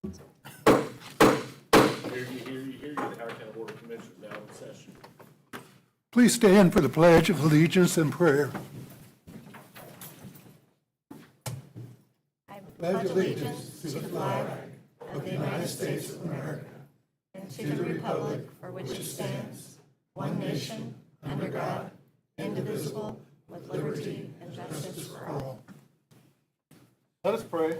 Hear you, the Howard County Board of Commissioners now in session. Please stand for the Pledge of Allegiance and prayer. I pledge allegiance to the flag of the United States of America and to the republic for which it stands, one nation, under God, indivisible, with liberty and justice for all. Let us pray.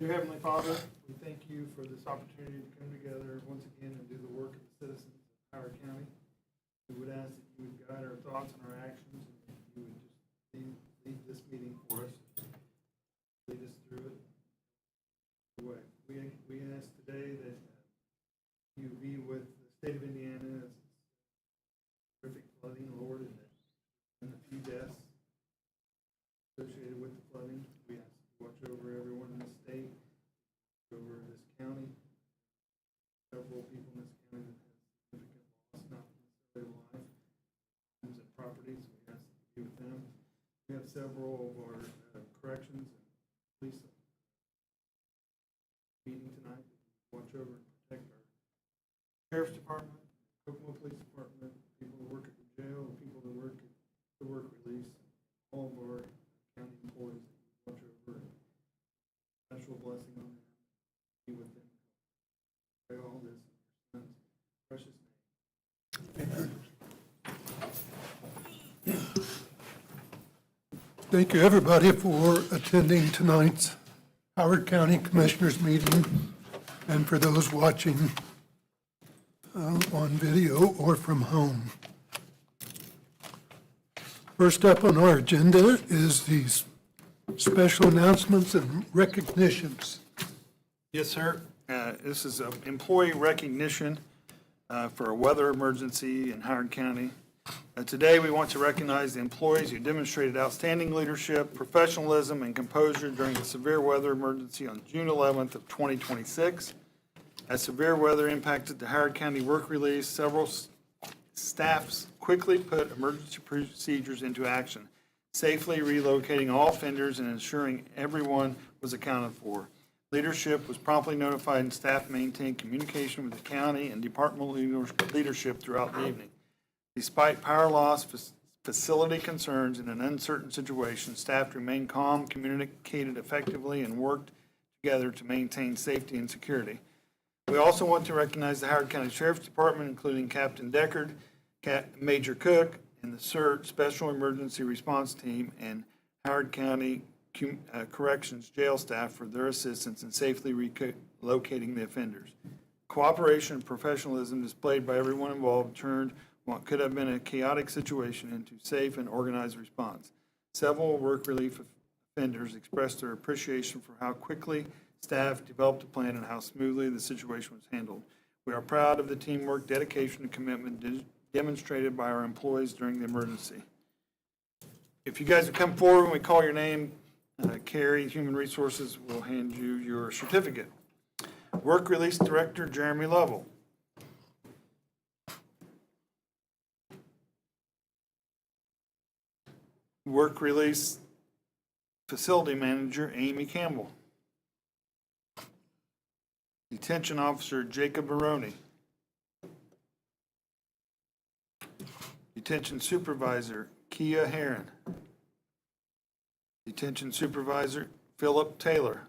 Dear Heavenly Father, we thank you for this opportunity to come together once again and do the work of the citizens of Howard County. We would ask that you would guide our thoughts and our actions, and that you would just lead this meeting for us, lead us through it. We ask today that you be with the state of Indiana as terrific flooding, Lord, and the few deaths associated with the flooding. We ask you to watch over everyone in this state, over this county. Several people in this county that have significant loss, not necessarily life, homes and properties. We ask that you be with them. We have several of our corrections and police meeting tonight. Watch over and protect our sheriff's department, Kokomo Police Department, people who work at the jail, people who work at the work release, all of our county employees. Watch over and special blessing on them. Be with them. Pray all this in your son's precious name. Amen. Thank you, everybody, for attending tonight's Howard County Commissioners meeting, and for those watching on video or from home. First up on our agenda is these special announcements and recognitions. Yes, sir. This is employee recognition for a weather emergency in Howard County. Today, we want to recognize the employees who demonstrated outstanding leadership, professionalism, and composure during the severe weather emergency on June 11th of 2026. As severe weather impacted the Howard County work release, several staffs quickly put emergency procedures into action, safely relocating all offenders and ensuring everyone was accounted for. Leadership was promptly notified and staff maintained communication with the county and departmental leadership throughout the evening. Despite power loss, facility concerns, and an uncertain situation, staff remained calm, communicated effectively, and worked together to maintain safety and security. We also want to recognize the Howard County Sheriff's Department, including Captain Deckard, Major Cook, and the CERT Special Emergency Response Team, and Howard County Corrections Jail staff for their assistance in safely relocating the offenders. Cooperation and professionalism displayed by everyone involved turned what could have been a chaotic situation into safe and organized response. Several work relief offenders expressed their appreciation for how quickly staff developed a plan and how smoothly the situation was handled. We are proud of the teamwork, dedication, and commitment demonstrated by our employees during the emergency. If you guys would come forward when we call your name, Carrie, Human Resources, will hand you your certificate. Work Release Director, Jeremy Lovell. Work Release Facility Manager, Amy Campbell. Detention Officer, Jacob Baroni. Detention Supervisor, Kia Heron. Detention Supervisor, Philip Taylor.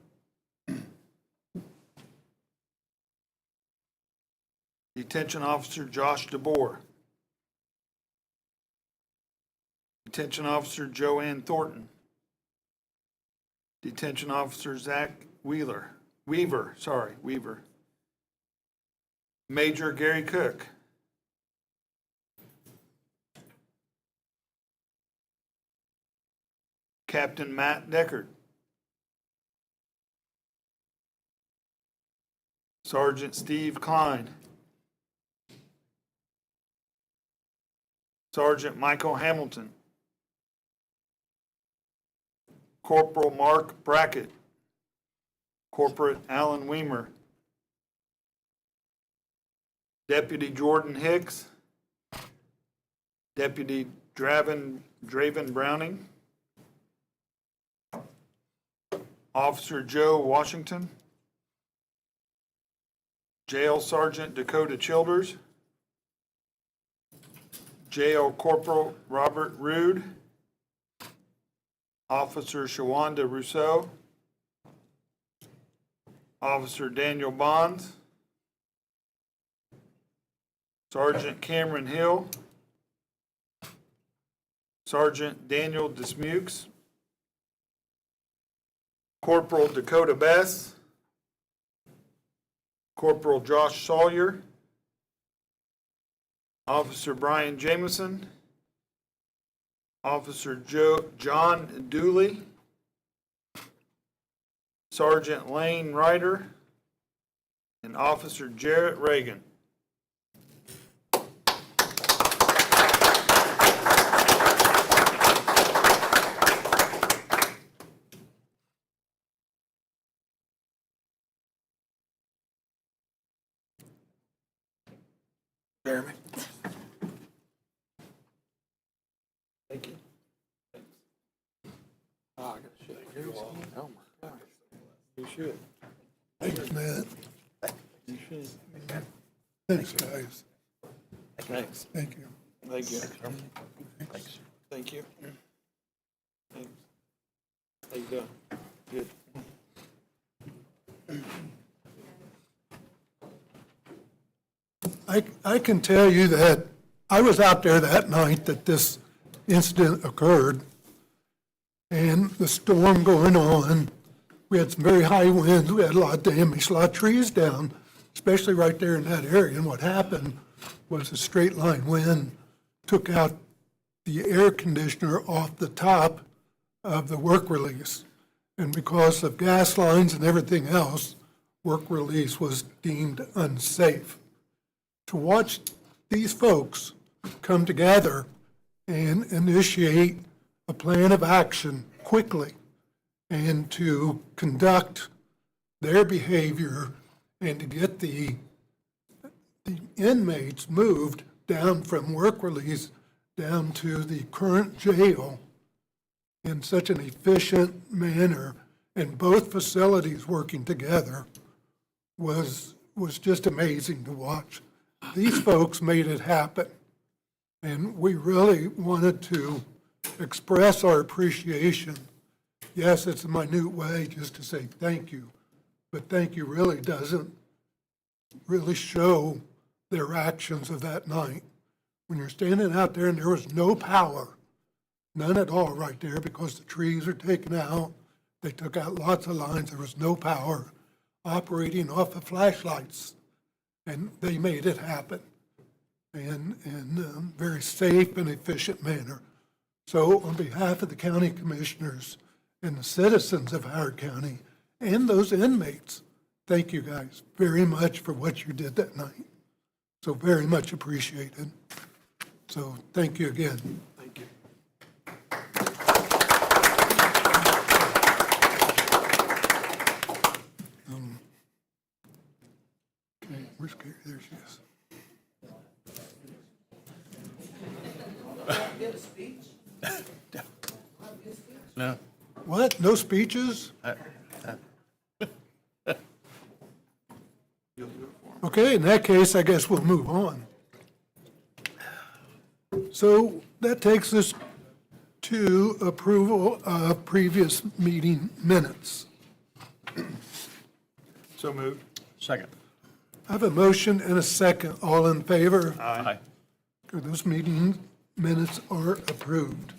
Detention Officer, Josh DeBoer. Detention Officer, Joanne Thornton. Detention Officer, Zach Weaver. Major Gary Cook. Captain Matt Deckard. Sergeant Steve Klein. Sergeant Michael Hamilton. Corporal Mark Brackett. Corporate Alan Weimer. Deputy Jordan Hicks. Deputy Draven Browning. Officer Joe Washington. Jail Sergeant Dakota Childers, Jail Corporal Robert Rude, Officer Shawanda Rousseau, Officer Daniel Bonds, Sergeant Cameron Hill, Sergeant Daniel Dismukes, Corporal Dakota Bess, Corporal Josh Sawyer, Officer Brian Jameson, Officer John Dooley, Sergeant Lane Ryder, and Officer Jarrett Reagan. Jeremy. Thank you. Oh, I gotta shake yours. Oh my gosh. You should. Thanks, Matt. You should. Thanks, guys. Thanks. Thank you. Thank you. Thanks. Thank you. Thanks. How you doing? Good. I can tell you that I was out there that night that this incident occurred, and the storm going on. We had some very high winds. We had a lot of damage, a lot of trees down, especially right there in that area. And what happened was a straight line wind took out the air conditioner off the top of the work release. And because of gas lines and everything else, work release was deemed unsafe. To watch these folks come together and initiate a plan of action quickly and to conduct their behavior and to get the inmates moved down from work release down to the current jail in such an efficient manner, and both facilities working together was just amazing to watch. These folks made it happen, and we really wanted to express our appreciation. Yes, it's a minute way just to say thank you, but thank you really doesn't really show their actions of that night. When you're standing out there and there was no power, none at all right there because the trees are taken out, they took out lots of lines, there was no power, operating off of flashlights, and they made it happen in a very safe and efficient manner. So on behalf of the county commissioners and the citizens of Howard County and those inmates, thank you guys very much for what you did that night. So very much appreciated. So thank you again. Thank you. Okay, where's Carrie? There she is. No. What? No speeches? Okay, in that case, I guess we'll move on. So that takes us to approval of previous meeting minutes. So moved. Second. I have a motion and a second. All in favor? Aye. Those meeting minutes are approved.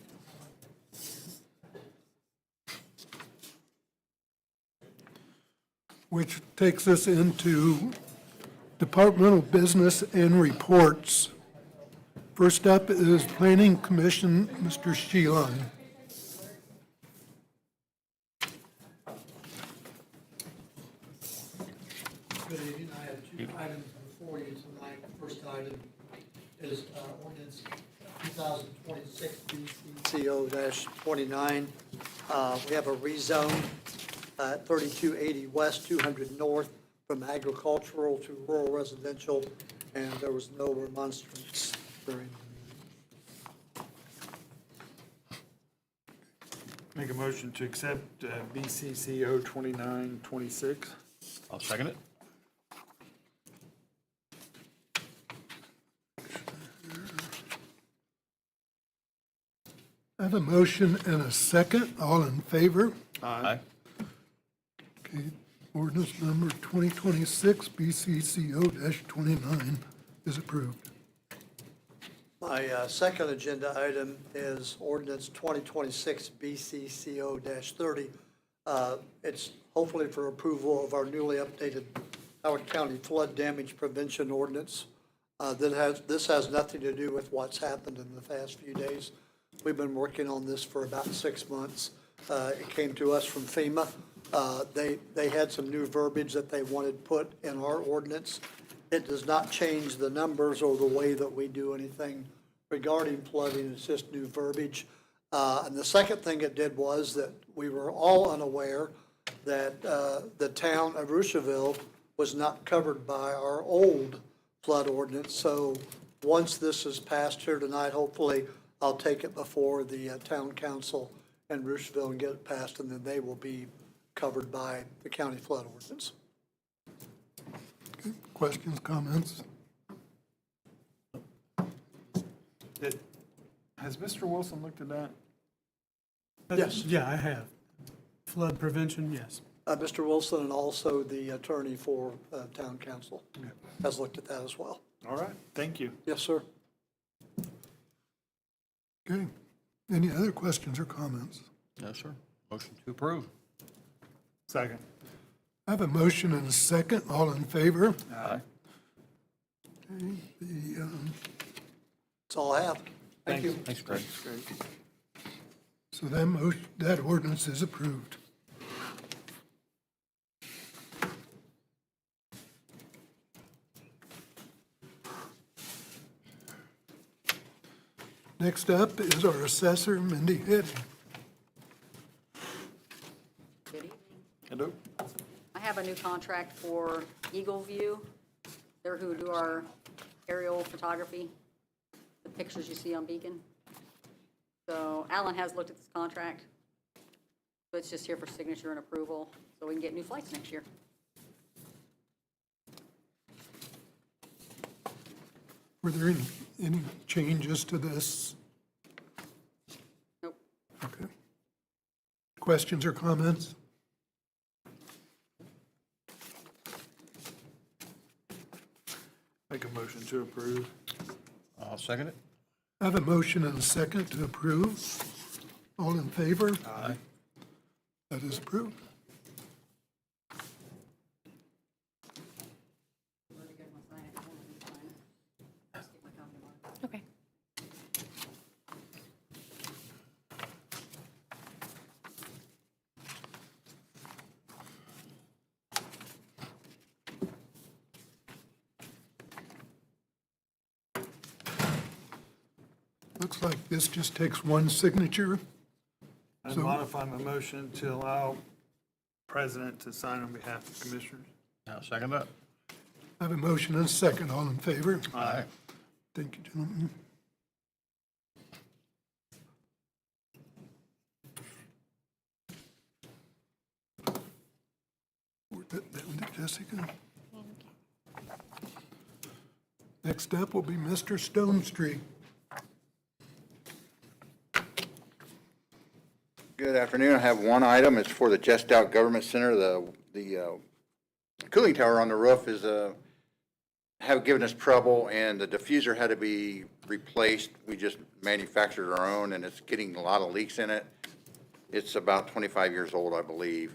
Which takes us into departmental business and reports. First up is Planning Commission, Mr. Sheehan. Good evening. I have two items before you tonight. The first item is ordinance 2026 BCCO-29. We have a rezone at 3280 West, 200 North, from agricultural to rural residential, and there was no remonstrance during the meeting. Make a motion to accept BCCO 2926. I'll second it. I have a motion and a second. All in favor? Aye. Okay, ordinance number 2026 BCCO-29 is approved. My second agenda item is ordinance 2026 BCCO-30. It's hopefully for approval of our newly updated Howard County flood damage prevention ordinance. This has nothing to do with what's happened in the past few days. We've been working on this for about 6 months. It came to us from FEMA. They had some new verbiage that they wanted put in our ordinance. It does not change the numbers or the way that we do anything regarding flooding. It's just new verbiage. And the second thing it did was that we were all unaware that the town of Rushville was not covered by our old flood ordinance. So once this is passed here tonight, hopefully I'll take it before the town council in Rushville and get it passed, and then they will be covered by the county flood ordinance. Questions, comments? Has Mr. Wilson looked at that? Yes. Yeah, I have. Flood prevention, yes. Mr. Wilson and also the attorney for town council has looked at that as well. All right, thank you. Yes, sir. Okay, any other questions or comments? No, sir. Motion to approve. Second. I have a motion and a second. All in favor? Aye. That's all I have. Thank you. Thanks, Greg. So that ordinance is approved. Next up is our assessor, Mindy Head. Good evening. Hello. I have a new contract for Eagle View. They're who do our aerial photography, the pictures you see on Beacon. So Alan has looked at this contract. So it's just here for signature and approval, so we can get new flights next year. Were there any changes to this? Nope. Okay. Questions or comments? Make a motion to approve. I'll second it. I have a motion and a second to approve. All in favor? Aye. That is approved. Okay. Looks like this just takes one signature. I'd So- modify my motion to allow president to sign on behalf of commissioners. I'll second that. I have a motion and a second. All in favor? Aye. Thank you, gentlemen. Forward that down to Jessica. Next up will be Mr. Stone Street. Good afternoon. I have one item. It's for the Just Out Government Center. The cooling tower on the roof is, have given us trouble, and the diffuser had to be replaced. We just manufactured our own, and it's getting a lot of leaks in it. It's about 25 years old, I believe.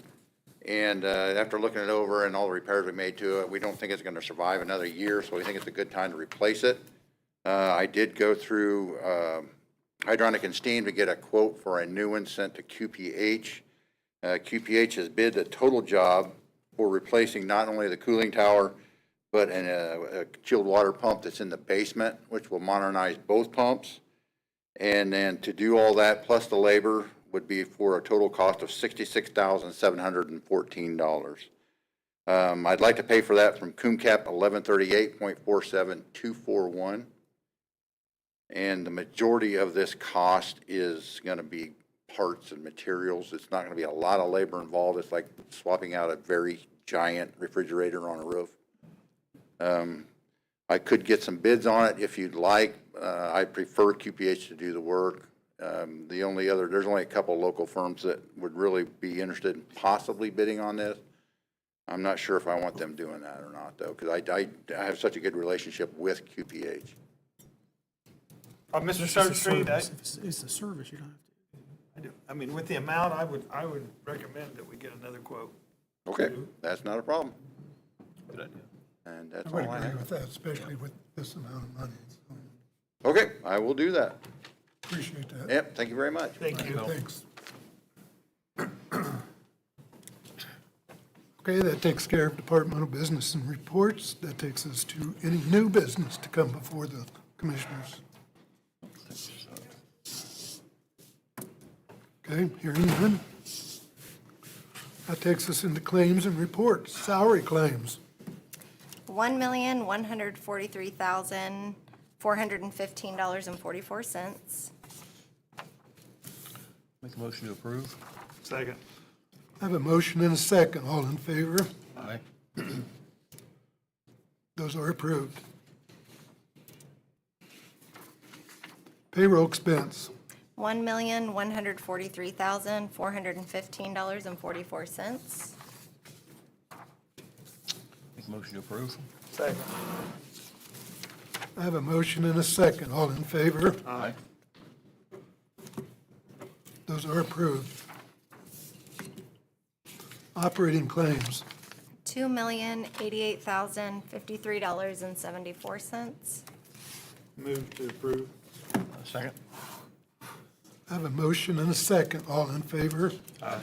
And after looking it over and all the repairs we made to it, we don't think it's going to survive another year, so we think it's a good time to replace it. I did go through Hydronic and Steam to get a quote for a new one sent to QPH. QPH has bid the total job for replacing not only the cooling tower, but a chilled water pump that's in the basement, which will modernize both pumps. And then to do all that, plus the labor, would be for a total cost of $66,714. I'd like to pay for that from CUMCAP 1138.47241. And the majority of this cost is going to be parts and materials. It's not going to be a lot of labor involved. It's like swapping out a very giant refrigerator on a roof. I could get some bids on it if you'd like. I prefer QPH to do the work. The only other, there's only a couple local firms that would really be interested in possibly bidding on this. I'm not sure if I want them doing that or not, though, because I have such a good relationship with QPH. Mr. It's a Street, service. It's a service, you don't have to. I mean, with the amount, I would recommend that we get another quote. Okay, that's not a problem. Good idea. And I that's would all I agree have. with that, especially with this amount of money. So, Okay, I will do that. appreciate that. Yep, thank you very much. Thank you. Thanks. Okay, that takes care of departmental business and reports. That takes us to any new business to come before the commissioners. Okay, hearing none. That takes us into claims and reports, salary claims. $1,143,415.44. Make a motion to approve. Second. I have a motion and a second. All in favor? Aye. Those are approved. Payroll expense, $1,143,415.44. Make a motion to approve. Second. I have a motion and a second. All in favor? Aye. Those are approved. Operating claims, $2,088,053.74. Move to approve. Second. I have a motion and a second. All in favor? Aye.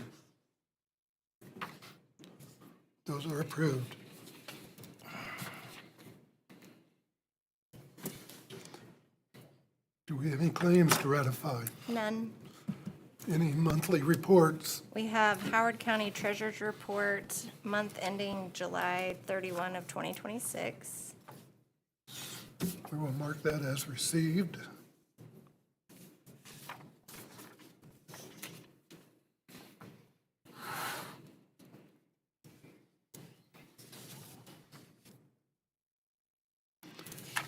Those are approved. Do we have any claims to ratify? None. Any monthly reports? We have Howard County Treasurer's Report, month ending July 31 of 2026. We will mark that as received.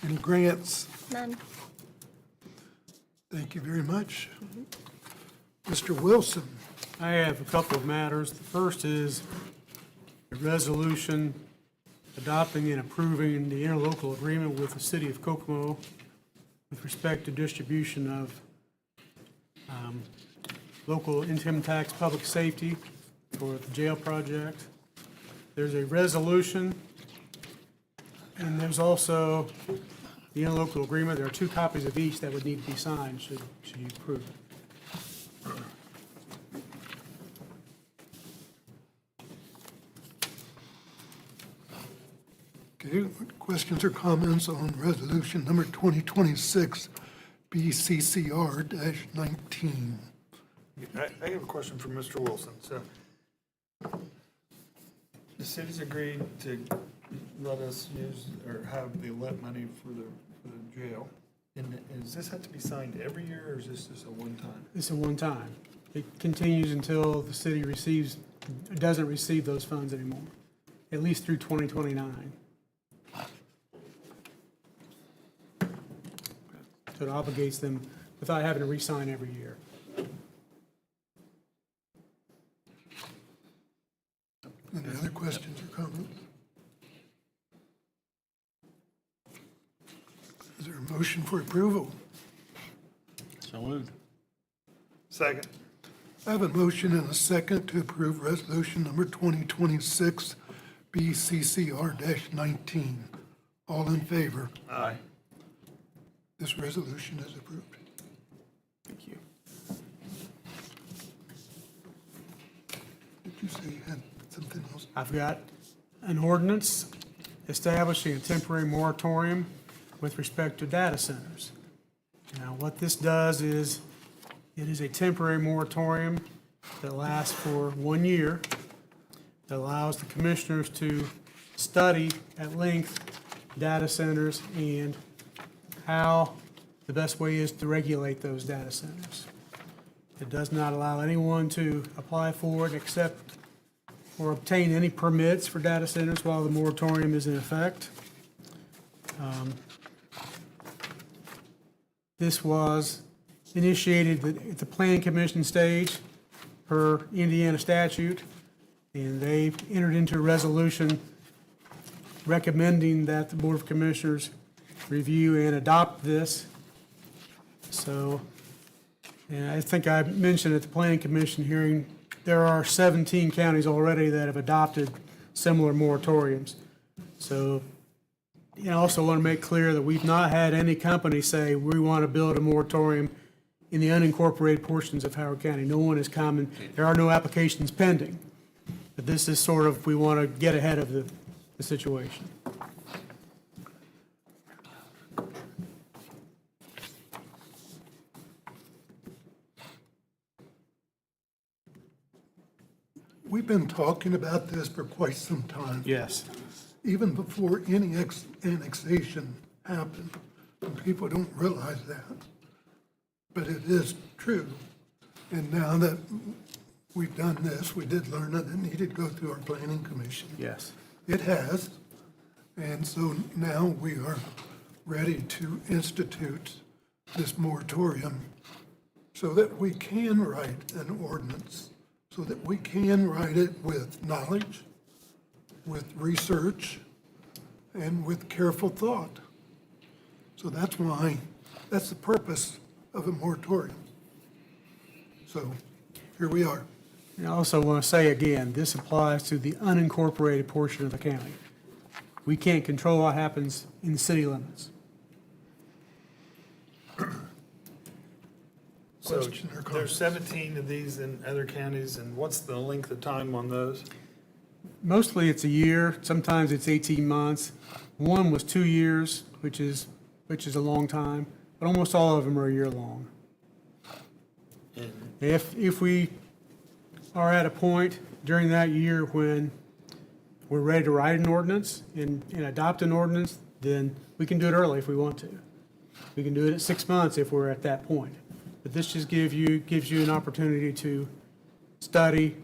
Any grants? None. Thank you very much. Mr. Wilson, I have a couple of matters. The first is a resolution adopting and approving the interlocal agreement with the city of Kokomo with respect to distribution of local income tax public safety for the jail project. There's a resolution, and there's also the interlocal agreement. There are 2 copies of each that would need to be signed should you approve it. okay, questions or comments on resolution number 2026 BCCR-19? I have a question for Mr. Wilson. So the city's agreed to let us use or have the let money for the jail. And does this have to be signed every year or is this just a one-time? It's a one-time. It continues until the city doesn't receive those funds anymore, at least through 2029. So it obligates them without having to re-sign every year. Any other questions or comments? Is there a motion for approval? So moved. Second. I have a motion and a second to approve resolution number 2026 BCCR-19. All in favor? Aye. This resolution is approved. Thank you. Did you say you had something else? I've got an ordinance establishing a temporary moratorium with respect to data centers. Now, what this does is, it is a temporary moratorium that lasts for 1 year, that allows the commissioners to study at length data centers and how the best way is to regulate those data centers. It does not allow anyone to apply for it, accept or obtain any permits for data centers while the moratorium is in effect. This was initiated at the planning commission stage per Indiana statute, and they entered into a resolution recommending that the Board of Commissioners review and adopt this. So, and I think I mentioned at the planning commission hearing, there are 17 counties already that have adopted similar moratoriums. So, I also want to make clear that we've not had any company say, we want to build a moratorium in the unincorporated portions of Howard County. No one has come, and there are no applications pending. But this is sort of, we want to get ahead of the situation. We've been talking about this for quite some time. Yes. Even before any annexation happened, and people don't realize that. But it is true. And now that we've done this, we did learn that it needed to go through our planning commission. Yes. It has. And so now we are ready to institute this moratorium so that we can write an ordinance, so that we can write it with knowledge, with research, and with careful thought. So that's why, that's the purpose of a moratorium. So here we are. And I also want to say again, this applies to the unincorporated portion of the county. We can't control what happens in the city limits. So Question or comment? there's 17 of these in other counties, and what's the length of time on those? Mostly it's a year, sometimes it's 18 months. One was 2 years, which is a long time, but almost all of them are a year long. If we are at a point during that year when we're ready to write an ordinance and adopt an ordinance, then we can do it early if we want to. We can do it at 6 months if we're at that point. But this just gives you an opportunity to study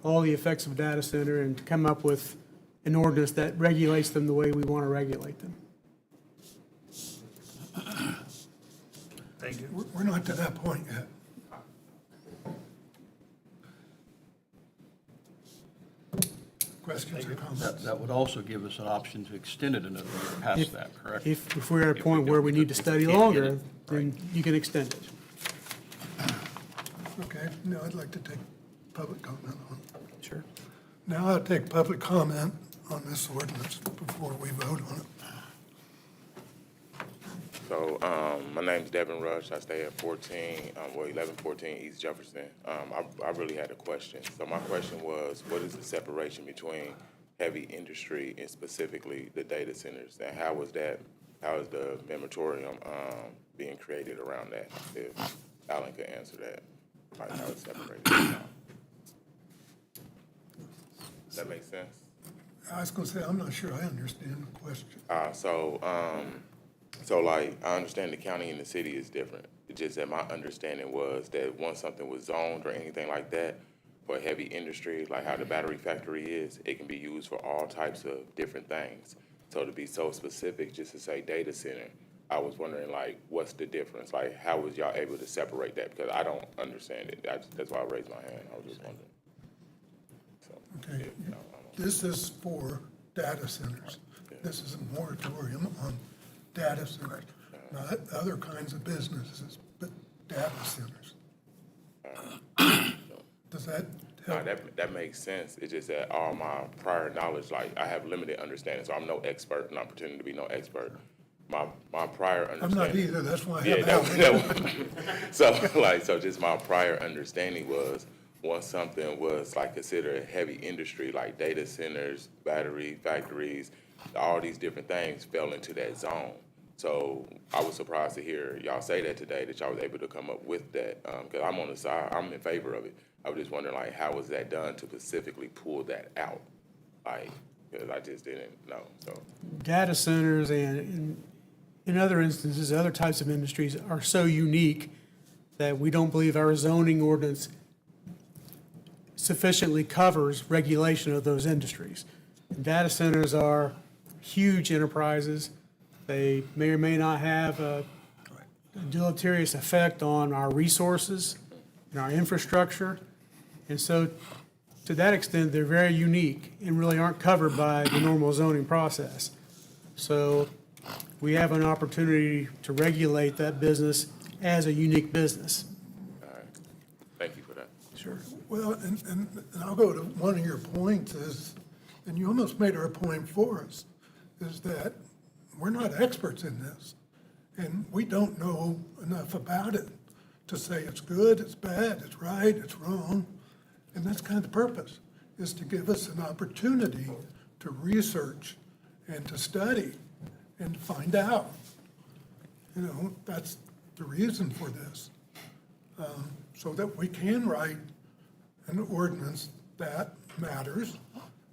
all the effects of a data center and to come up with an ordinance that regulates them the way we want to regulate them. Thank you. We're not to that point yet. Questions or comments? That would also give us an option to extend it another year past that, correct? If we're at a point we where don't- we need to study can't get longer, it, then you can extend it. Okay, now I'd like to take public comment on it. Sure. Now I'll take public comment on this ordinance before we vote on it. So, my name's Devin Rush. I stay at 1114 East Jefferson. I really had a question. So my question was, what is the separation between heavy industry and specifically the data centers? And how is the moratorium, being created around that? If Alan could answer that, like how it's separated. Does that make sense? I was gonna say, I'm not sure I understand the question. So like, I understand the county and the city is different. It's just that my understanding was that once something was zoned or anything like that for heavy industry, like how the battery factory is, it can be used for all types of different things. So to be so specific, just to say data center, I was wondering like, what's the difference? Like, how was y'all able to separate that? Because I don't understand it. That's why I raised my hand. I was just wondering. So, Okay, this is for data centers. This is a moratorium on data centers, not other kinds of businesses, but data centers. Does that No, help? that makes sense. It's just that all my prior knowledge, like, I have limited understanding, so I'm no expert, not pretending to be no expert. My prior I'm understanding. not either, that's why I Yeah, have Alan. so just my prior understanding was, once something was like considered heavy industry, like data centers, battery factories, all these different things fell into that zone. So I was surprised to hear y'all say that today, that y'all was able to come up with that, because I'm on the side, I'm in favor of it. I was just wondering, like, how was that done to specifically pull that out? Like, because I just didn't know, so. Data centers and in other instances, other types of industries are so unique that we don't believe our zoning ordinance sufficiently covers regulation of those industries. Data centers are huge enterprises. They may or may not have deleterious effect on our resources and our infrastructure. And so to that extent, they're very unique and really aren't covered by the normal zoning process. So we have an opportunity to regulate that business as a unique business. Thank you for that. Sure. Well, and I'll go to one of your points is, and you almost made our point for us, is that we're not experts in this. And we don't know enough about it to say it's good, it's bad, it's right, it's wrong. And that's kind of the purpose, is to give us an opportunity to research and to study and to find out. You know, that's the reason for this. So that we can write an ordinance that matters,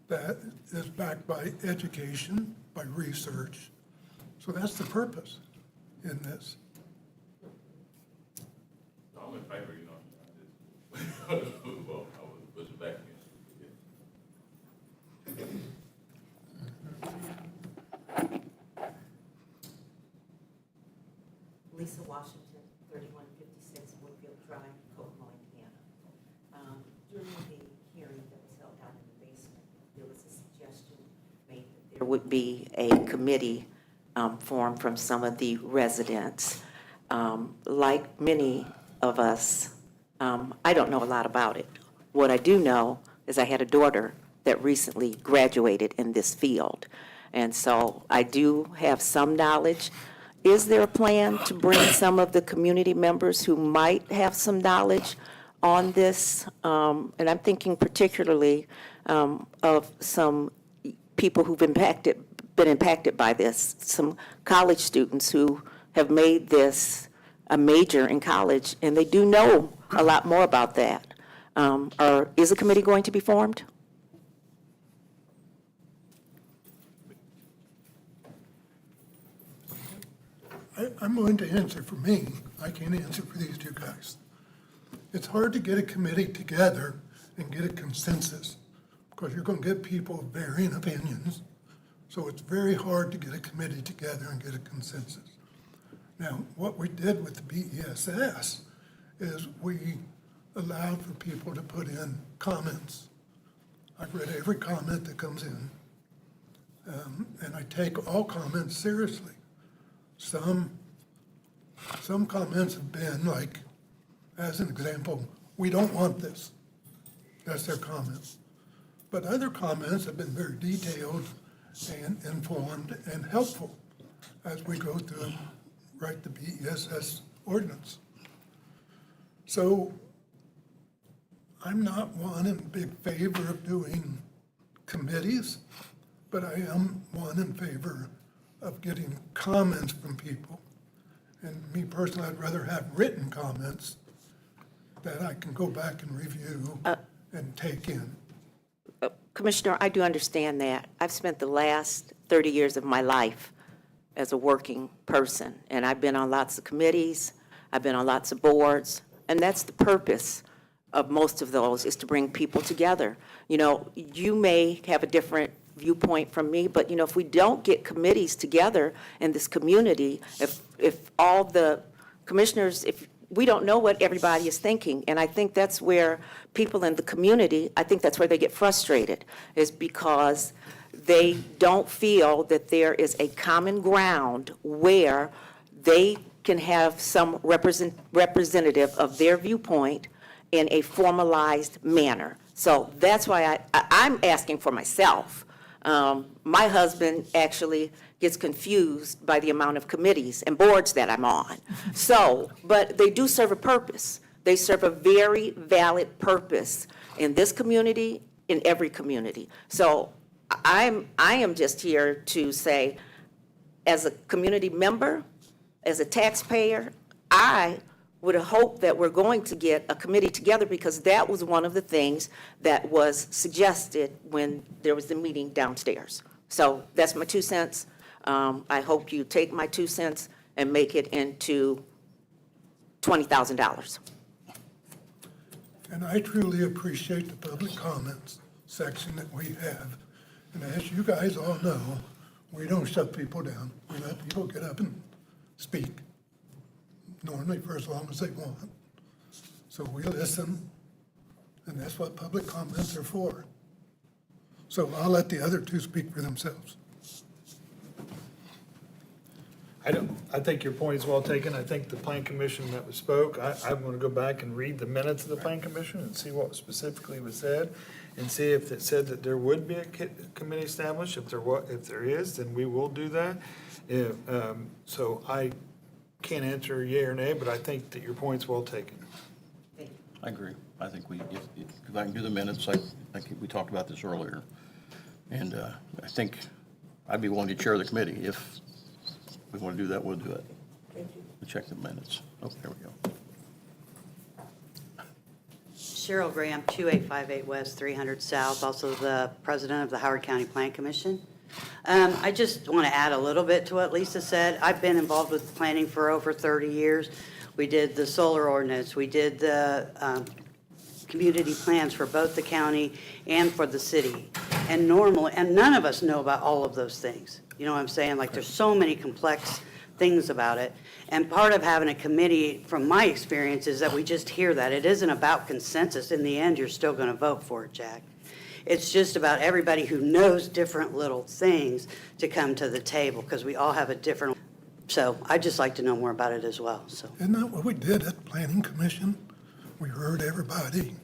that is backed by education, by research. So that's the purpose in this. I'm in favor, you know, I was pushing back against Lisa Washington, 3156 Woodfield Drive, Kokomo, Indiana. During the hearing that was held out in the basement, there was a suggestion made that there would be a committee formed from some of the residents. Like many of us, I don't know a lot about it. What I do know is I had a daughter that recently graduated in this field. And so I do have some knowledge. Is there a plan to bring some of the community members who might have some knowledge on this? And I'm thinking particularly of some people who've been impacted by this, some college students who have made this a major in college, and they do know a lot more about that. Or is a committee going to be formed? I'm going to answer for me. I can't answer for these two guys. It's hard to get a committee together and get a consensus because you're going to get people of varying opinions. So it's very hard to get a committee together and get a consensus. Now, what we did with the BESS is we allowed for people to put in comments. I've read every comment that comes in, and I take all comments seriously. Some comments have been like, as an example, we don't want this. That's their comments. But other comments have been very detailed and informed and helpful as we go through and write the BESS ordinance. So I'm not one in big favor of doing committees, but I am one in favor of getting comments from people. And me personally, I'd rather have written comments that I can go back and review and take in. Commissioner, I do understand that. I've spent the last 30 years of my life as a working person, and I've been on lots of committees, I've been on lots of boards, and that's the purpose of most of those, is to bring people together. You know, you may have a different viewpoint from me, but you know, if we don't get committees together in this community, if all the commissioners, if we don't know what everybody is thinking, and I think that's where people in the community, I think that's where they get frustrated, is because they don't feel that there is a common ground where they can have some representative of their viewpoint in a formalized manner. So that's why I'm asking for myself. My husband actually gets confused by the amount of committees and boards that I'm on. So, but they do serve a purpose. They serve a very valid purpose in this community, in every community. So I am just here to say, as a community member, as a taxpayer, I would hope that we're going to get a committee together, because that was one of the things that was suggested when there was the meeting downstairs. So that's my 2 cents. I hope you take my 2 cents and make it into $20,000. And I truly appreciate the public comments section that we have. And as you guys all know, we don't shut people down. We let people get up and speak. normally for as long as they want. So we listen, and that's what public comments are for. So I'll let the other two speak for themselves. I think your point is well taken. I think the plan commission that was spoke, I'm gonna go back and read the minutes of the plan commission and see what specifically was said, and see if it said that there would be a committee established. If there is, then we will do that. So I can't answer yea or nay, but I think that your point's well taken. I agree. I think if I can do the minutes, I think we talked about this earlier. And I think I'd be willing to chair the committee. If we want to do that, we'll do it. We'll check the minutes. Oh, there we go. Cheryl Graham, 2858 West, 300 South, also the president of the Howard County Plan Commission. I just want to add a little bit to what Lisa said. I've been involved with planning for over 30 years. We did the solar ordinance. We did the community plans for both the county and for the city. And none of us know about all of those things. You know what I'm saying? Like, there's so many complex things about it. And part of having a committee, from my experience, is that we just hear that. It isn't about consensus. In the end, you're still going to vote for it, Jack. It's just about everybody who knows different little things to come to the table, because we all have a different. So I'd just like to know more about it as well, so. Isn't that what we did at the Planning Commission? We heard everybody.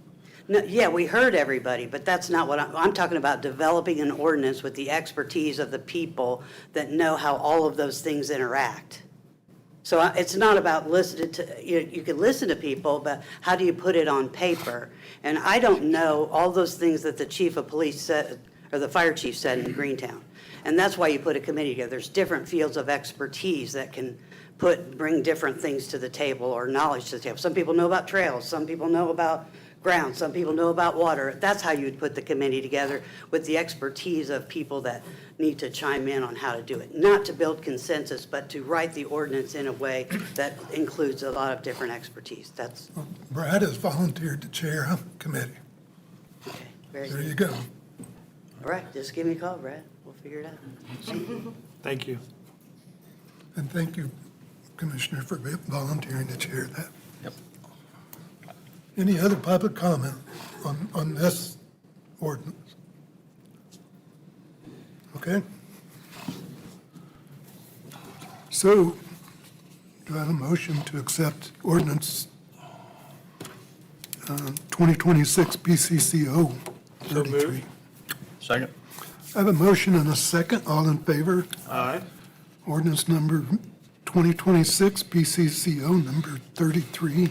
No, yeah, we heard everybody, but that's not what I'm talking about, developing an ordinance with the expertise of the people that know how all of those things interact. So it's not about listening to, you can listen to people, but how do you put it on paper? And I don't know all those things that the chief of police said, or the fire chief said in Greentown. And that's why you put a committee together. There's different fields of expertise that can bring different things to the table, or knowledge to the table. Some people know about trails, some people know about ground, some people know about water. That's how you'd put the committee together, with the expertise of people that need to chime in on how to do it. Not to build consensus, but to write the ordinance in a way that includes a lot of different expertise. That's, Brad has volunteered to chair a committee. okay, very There you good. go. All right, just give me a call, Brad. We'll figure it out. Thank you. And thank you, Commissioner, for volunteering to chair that. Yep. Any other public comment on this ordinance? Okay. So, do I have a motion to accept ordinance 2026 BCCO 33? Second? I have a motion and a second. All in favor? Aye. Ordinance number 2026 BCCO number 33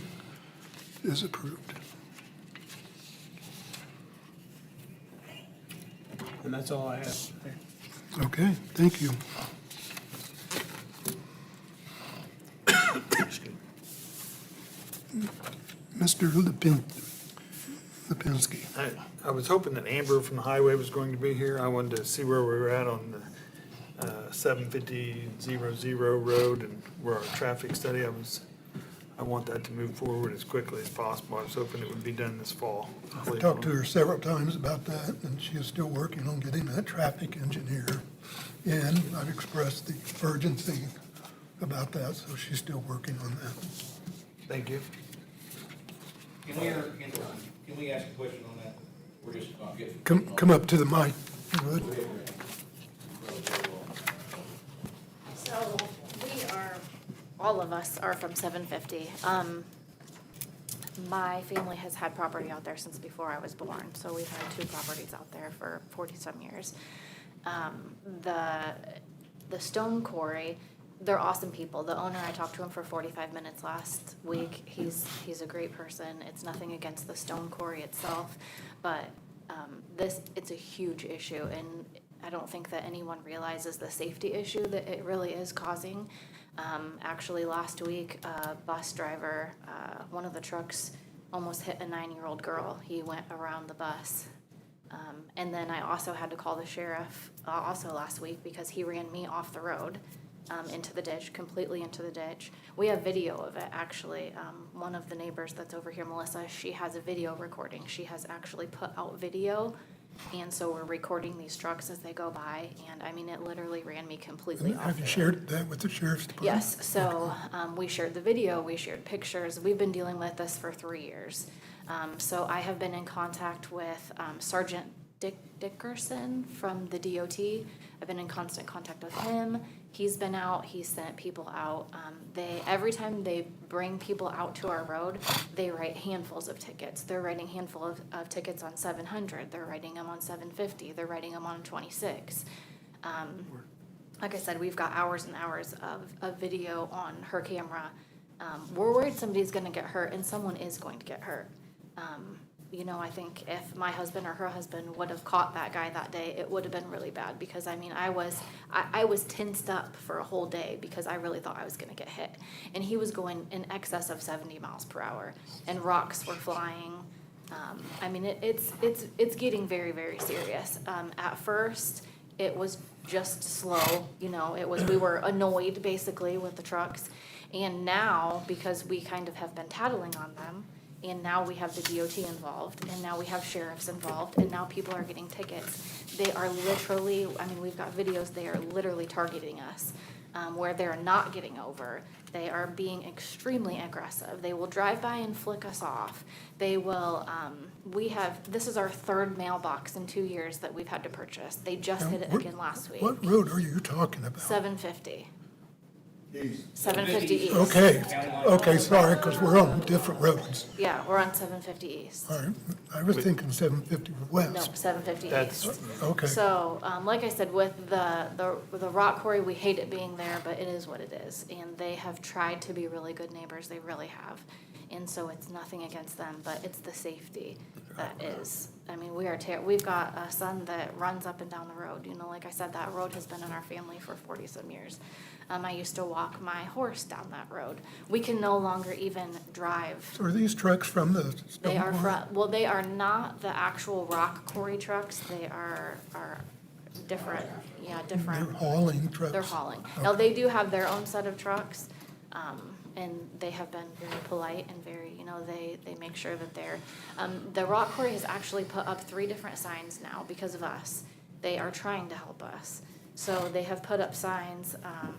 is approved. And that's all I have. Okay, thank you. Mr. Lipinski. I was hoping that Amber from the highway was going to be here. I wanted to see where we were at on the 75000 road and where our traffic study, I want that to move forward as quickly as possible. I was hoping it would be done this fall. I talked to her several times about that, and she is still working on getting that traffic engineer in. I've expressed the urgency about that, so she's still working on that. Thank you. Can we ask a question on that? We're just not getting. Come up to the mic, if you would. So all of us are from 750. My family has had property out there since before I was born, so we've had 2 properties out there for 40-some years. The stone quarry, they're awesome people. The owner, I talked to him for 45 minutes last week. He's a great person. It's nothing against the stone quarry itself, but it's a huge issue, and I don't think that anyone realizes the safety issue that it really is causing. Actually, last week, a bus driver, one of the trucks almost hit a 9-year-old girl. He went around the bus. And then I also had to call the sheriff also last week because he ran me off the road into the ditch, completely into the ditch. We have video of it, actually. One of the neighbors that's over here, Melissa, she has a video recording. She has actually put out video, And so we're recording these trucks as they go by, and I mean, it literally ran me completely off. Have the you road. shared that with the sheriff's department? Yes, so we shared the video, we shared pictures. We've been dealing with this for 3 years. So I have been in contact with Sergeant Dickerson from the DOT. I've been in constant contact with him. He's been out, he's sent people out. Every time they bring people out to our road, they write handfuls of tickets. They're writing handful of tickets on 700, they're writing them on 750, they're writing them on 26. Like I said, we've got hours and hours of video on her camera. We're worried somebody's gonna get hurt, and someone is going to get hurt. You know, I think if my husband or her husband would have caught that guy that day, it would have been really bad, because I mean, I was tensed up for a whole day because I really thought I was gonna get hit. And he was going in excess of 70 miles per hour, and rocks were flying. I mean, it's getting very, very serious. At first, it was just slow, you know, we were annoyed basically with the trucks. And now, because we kind of have been tattling on them, and now we have the DOT involved, and now we have sheriffs involved, and now people are getting tickets. They are literally, I mean, we've got videos, they are literally targeting us, where they're not getting over. They are being extremely aggressive. They will drive by and flick us off. They will, this is our 3rd mailbox in 2 years that we've had to purchase. They just hit it again last week. What road are you talking about? 750. 750 East. Okay, sorry, because we're on different roads. Yeah, we're on 750 East. All right, I was thinking 750 No, west. 750 That's- East. Okay. So, like I said, with the rock quarry, we hate it being there, but it is what it is. And they have tried to be really good neighbors, they really have. And so it's nothing against them, but it's the safety that is, I mean, we've got a son that runs up and down the road. You know, like I said, that road has been in our family for 40-some years. I used to walk my horse down that road. We can no longer even drive. So are these trucks from the stone They are quarry? well, they are not the actual rock quarry trucks. They are different, yeah, They're different. hauling trucks? They're hauling. Now, they do have their own set of trucks, and they have been very polite and very, you know, they make sure that they're, the rock quarry has actually put up 3 different signs now because of us. They are trying to help us. So they have put up signs,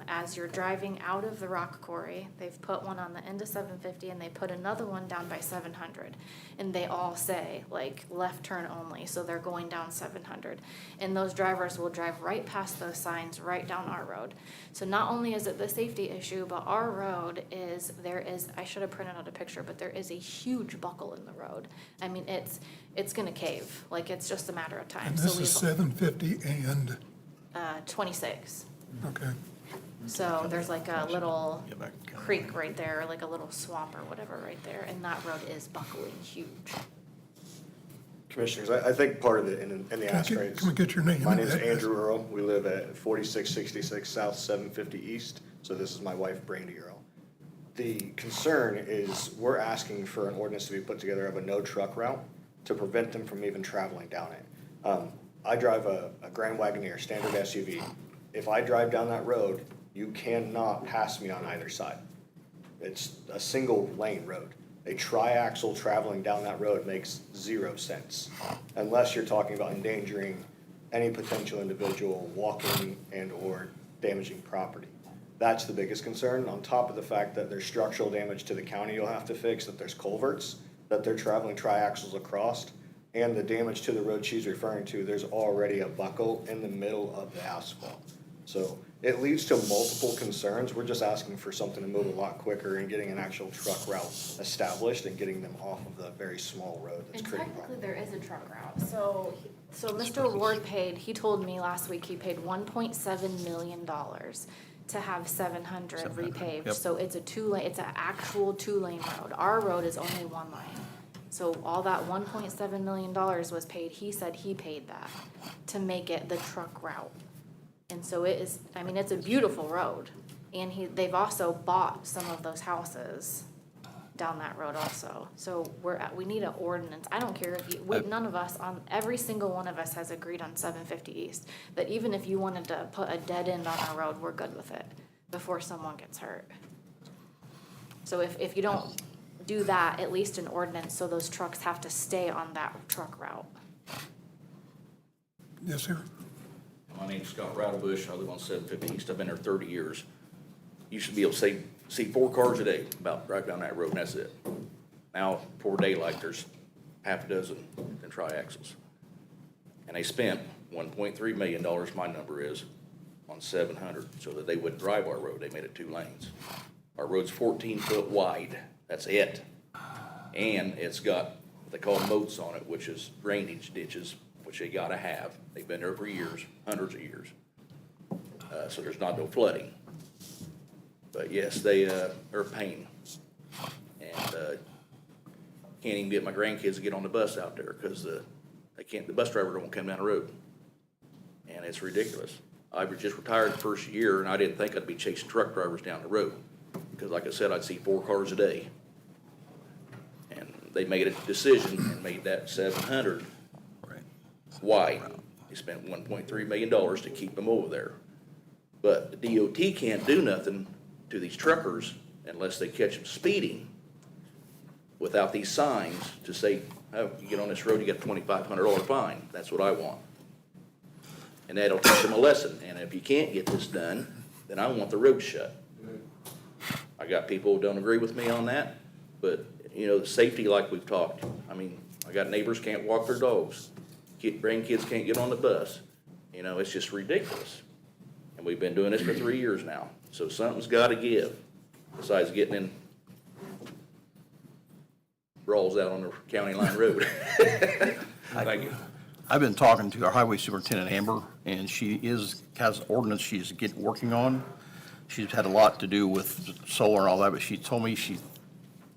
as you're driving out of the rock quarry. They've put one on the end of 750, and they put another one down by 700. And they all say, like, left turn only, so they're going down 700. And those drivers will drive right past those signs, right down our road. So not only is it the safety issue, but our road I should have printed out a picture, but there is a huge buckle in the road. I mean, it's gonna cave, like, it's just a matter of time. And So this is we've 750 and, 26. okay. So there's like a little creek right there, like a little swamp or whatever right there, and that road is buckling huge. Commissioners, I think part of it in the ask rates. Can we get your name? My name's and address? Andrew Earl. We live at 4666 South 750 East, so this is my wife Brandy Earl. The concern is we're asking for an ordinance to be put together of a no truck route to prevent them from even traveling down it. I drive a Grand Wagoneer, standard SUV. If I drive down that road, you cannot pass me on either side. It's a single lane road. A triaxle traveling down that road makes 0 sense, unless you're talking about endangering any potential individual walking and or damaging property. That's the biggest concern, on top of the fact that there's structural damage to the county you'll have to fix, that there's culverts, that they're traveling triaxles across, and the damage to the road she's referring to, there's already a buckle in the middle of the asphalt. So it leads to multiple concerns. We're just asking for something to move a lot quicker and getting an actual truck route established and getting them off of the very small road that's And creating technically, problems. there is a truck route. So Mr. Ward he told me last week, he paid $1.7 million to have 700 repaved. Yep. So it's it's an actual 2-lane road. Our road is only 1 lane. So all that $1.7 million was paid, he said he paid that to make it the truck route. And so it is, I mean, it's a beautiful road. And they've also bought some of those houses down that road also. So we need an ordinance. I don't care if none of us, every single one of us has agreed on 750 East, that even if you wanted to put a dead end on our road, we're good with it before someone gets hurt. So if you don't do that, at least an ordinance, so those trucks have to stay on that truck route. Yes, sir. My name's Scott Rattlebush. I live on 750 East. I've been there 30 years. Used to be able to see 4 cars a day, about right down that road, and that's it. Now, poor daylight, there's half a dozen in triaxles. And they spent $1.3 million, my number is, on 700, so that they wouldn't drive our road. They made it 2 lanes. Our road's 14 foot wide. That's it. And it's got what they call moats on it, which is drainage ditches, which they gotta have. They've been there for years, hundreds of years. So there's not no flooding. But yes, they're a pain. And, can't even get my grandkids to get on the bus out there because the bus driver don't come down the road. And it's ridiculous. I just retired the first year and I didn't think I'd be chasing truck drivers down the road. Because like I said, I'd see 4 cars a day. And they made a decision and made that 700 wide. They spent $1.3 million to keep them over there. But the DOT can't do nothing to these truckers unless they catch them speeding without these signs to say, oh, you get on this road, you get a $2,500 fine. That's what I want. And that'll teach them a lesson. And if you can't get this done, then I want the road shut. I got people who don't agree with me on that, but, you know, the safety like we've talked. I mean, I got neighbors can't walk their dogs. Grandkids can't get on the bus. You know, it's just ridiculous. And we've been doing this for 3 years now. So something's gotta give, besides getting in brawls out on the county line road. Thank you. I've been talking to our highway superintendent, Amber, and she has ordinance she's working on. She's had a lot to do with solar and all that, but she told me she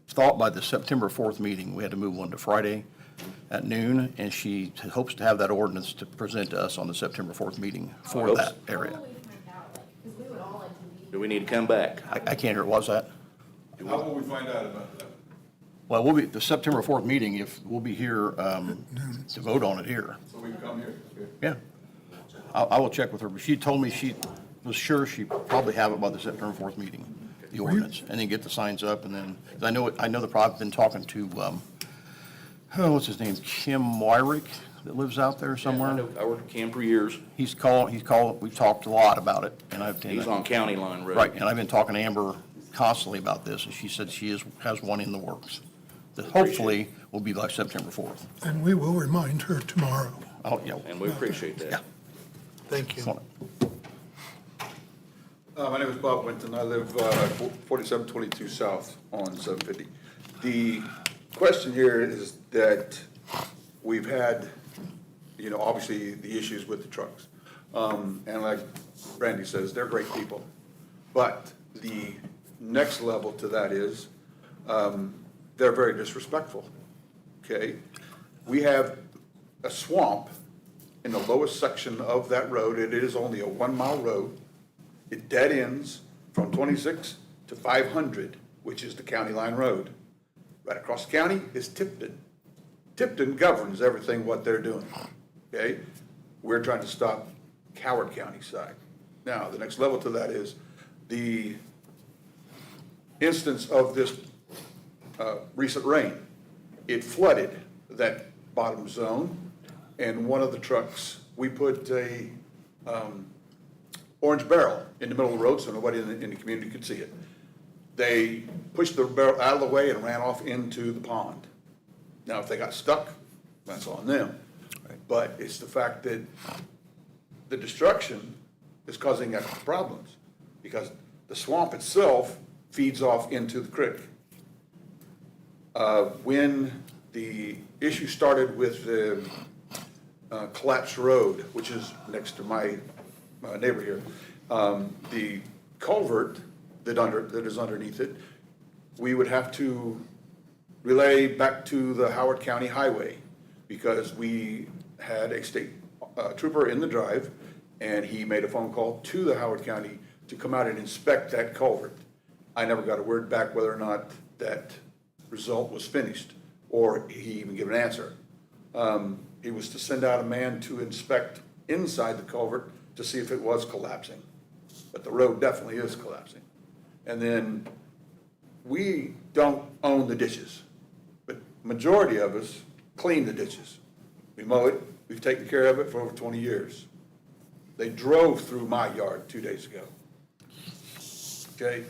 thought by the September 4th meeting, we had to move one to Friday at noon, and she hopes to have that ordinance to present to us on the September 4th meeting for that area. Do we need to come back? I can't hear, what's that? How will we find out about that? Well, we'll be, the September 4th meeting, we'll be here to vote on it here. So we can come here, okay? Yeah. I will check with her, but she told me she was sure she'd probably have it by the September 4th meeting, the ordinance, and then get the signs up, and then, 'cause I know I've been talking to, what's his name, Kim Wyrick, that lives out there somewhere. I worked with Cam for years. He's called, we've talked a lot about it, and He's on County Line Road. Right, and I've been talking to Amber constantly about this, and she said she has one in the works that hopefully will be by September 4th. And we will remind her tomorrow. Oh, yeah. And we appreciate that. Yeah. Thank you. My name is Bob Winton. I live 4722 South on 750. The question here is that we've had, you know, obviously the issues with the trucks. And like Randy says, they're great people. But the next level to that is they're very disrespectful, okay? We have a swamp in the lowest section of that road. It is only a 1-mile road. It dead ends from 26 to 500, which is the county line road. Right across the county is Tipton. Tipton governs everything what they're doing, okay? We're trying to stop Howard County side. Now, the next level to that is the instance of this recent rain. It flooded that bottom zone, and one of the trucks, we put a orange barrel in the middle of the road so nobody in the community could see it. They pushed the barrel out of the way and ran off into the pond. Now, if they got stuck, that's on them. But it's the fact that the destruction is causing extra problems because the swamp itself feeds off into the creek. When the issue started with the collapsed road, which is next to my neighbor here, the culvert that is underneath it, we would have to relay back to the Howard County Highway because we had a state trooper in the drive, and he made a phone call to the Howard County to come out and inspect that culvert. I never got a word back whether or not that result was finished, or he even gave an answer. He was to send out a man to inspect inside the culvert to see if it was collapsing. But the road definitely is collapsing. And then we don't own the ditches, but majority of us clean the ditches. We mow it, We've taken care of it for over 20 years. They drove through my yard 2 days ago. Okay?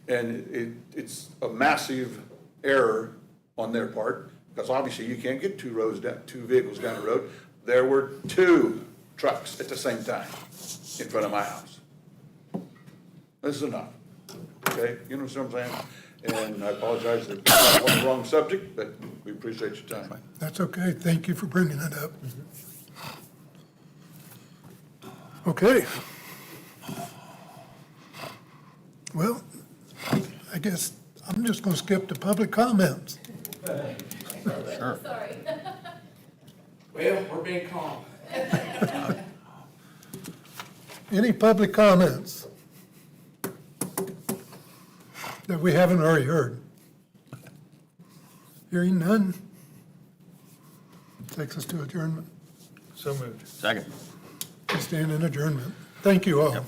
And it's a massive error on their part, because obviously you can't get two vehicles down the road. There were 2 trucks at the same time in front of my house. This is enough, okay? You know what I'm saying? And I apologize that I went on the wrong subject, but we appreciate your time. That's okay. Thank you for bringing it up. Okay. Well, I guess I'm just going to skip to public comments. Sure. Well, we're being calm. Any public comments that we haven't already heard? Hearing none. Takes us to adjournment. So moved. Second. We stand in adjournment. Thank you all.